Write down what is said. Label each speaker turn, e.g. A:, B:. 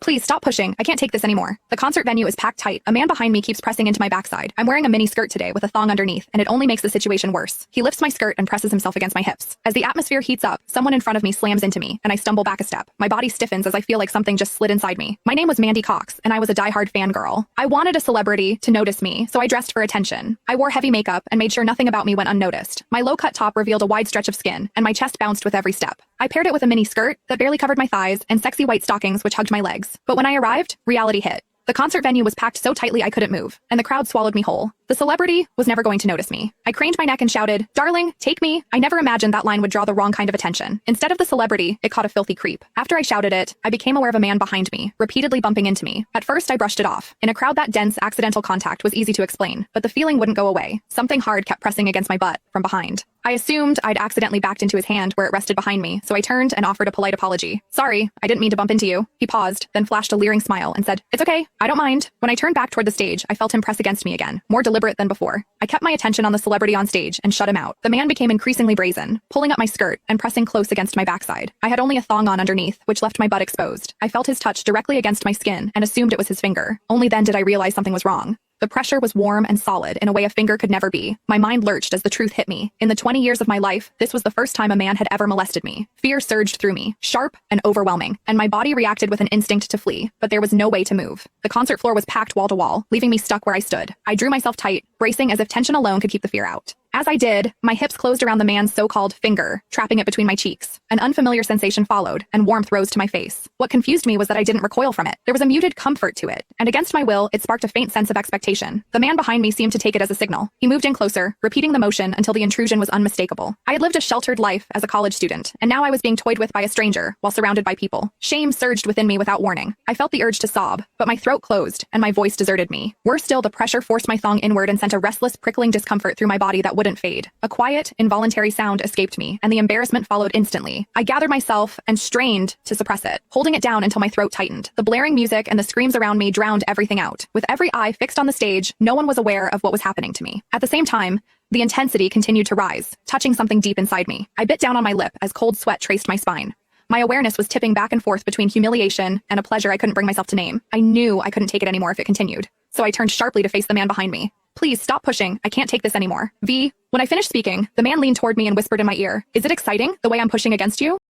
A: Please stop pushing. I can't take this anymore. The concert venue is packed tight. A man behind me keeps pressing into my backside. I'm wearing a mini skirt today with a thong underneath, and it only makes the situation worse. He lifts my skirt and presses himself against my hips. As the atmosphere heats up, someone in front of me slams into me, and I stumble back a step. My body stiffens as I feel like something just slid inside me. My name was Mandy Cox, and I was a diehard fangirl. I wanted a celebrity to notice me, so I dressed for attention. I wore heavy makeup and made sure nothing about me went unnoticed. My low-cut top revealed a wide stretch of skin, and my chest bounced with every step. I paired it with a mini skirt that barely covered my thighs and sexy white stockings which hugged my legs. But when I arrived, reality hit. The concert venue was packed so tightly I couldn't move, and the crowd swallowed me whole. The celebrity was never going to notice me. I craned my neck and shouted, "Darling, take me." I never imagined that line would draw the wrong kind of attention. Instead of the celebrity, it caught a filthy creep. After I shouted it, I became aware of a man behind me, repeatedly bumping into me. At first, I brushed it off. In a crowd that dense, accidental contact was easy to explain, but the feeling wouldn't go away. Something hard kept pressing against my butt from behind. I assumed I'd accidentally backed into his hand where it rested behind me, so I turned and offered a polite apology. "Sorry, I didn't mean to bump into you." He paused, then flashed a leering smile and said, "It's okay, I don't mind." When I turned back toward the stage, I felt him press against me again, more deliberate than before. I kept my attention on the celebrity on stage and shut him out. The man became increasingly brazen, pulling up my skirt and pressing close against my backside. I had only a thong on underneath, which left my butt exposed. I felt his touch directly against my skin and assumed it was his finger. Only then did I realize something was wrong. The pressure was warm and solid in a way a finger could never be. My mind lurched as the truth hit me. In the 20 years of my life, this was the first time a man had ever molested me. Fear surged through me, sharp and overwhelming, and my body reacted with an instinct to flee, but there was no way to move. The concert floor was packed wall to wall, leaving me stuck where I stood. I drew myself tight, bracing as if tension alone could keep the fear out. As I did, my hips closed around the man's so-called finger, trapping it between my cheeks. An unfamiliar sensation followed, and warmth rose to my face. What confused me was that I didn't recoil from it. There was a muted comfort to it, and against my will, it sparked a faint sense of expectation. The man behind me seemed to take it as a signal. He moved in closer, repeating the motion until the intrusion was unmistakable. I had lived a sheltered life as a college student, and now I was being toyed with by a stranger while surrounded by people. Shame surged within me without warning. I felt the urge to sob, but my throat closed, and my voice deserted me. Worse still, the pressure forced my thong inward and sent a restless, prickling discomfort through my body that wouldn't fade. A quiet, involuntary sound escaped me, and the embarrassment followed instantly. I gathered myself and strained to suppress it, holding it down until my throat tightened. The blaring music and the screams around me drowned everything out. With every eye fixed on the stage, no one was aware of what was happening to me. At the same time, the intensity continued to rise, touching something deep inside me. I bit down on my lip as cold sweat traced my spine. My awareness was tipping back and forth between humiliation and a pleasure I couldn't bring myself to name. I knew I couldn't take it anymore if it continued, so I turned sharply to face the man behind me. "Please stop pushing. I can't take this anymore." When I finished speaking, the man leaned toward me and whispered in my ear, "Is it exciting, the way I'm pushing against you?"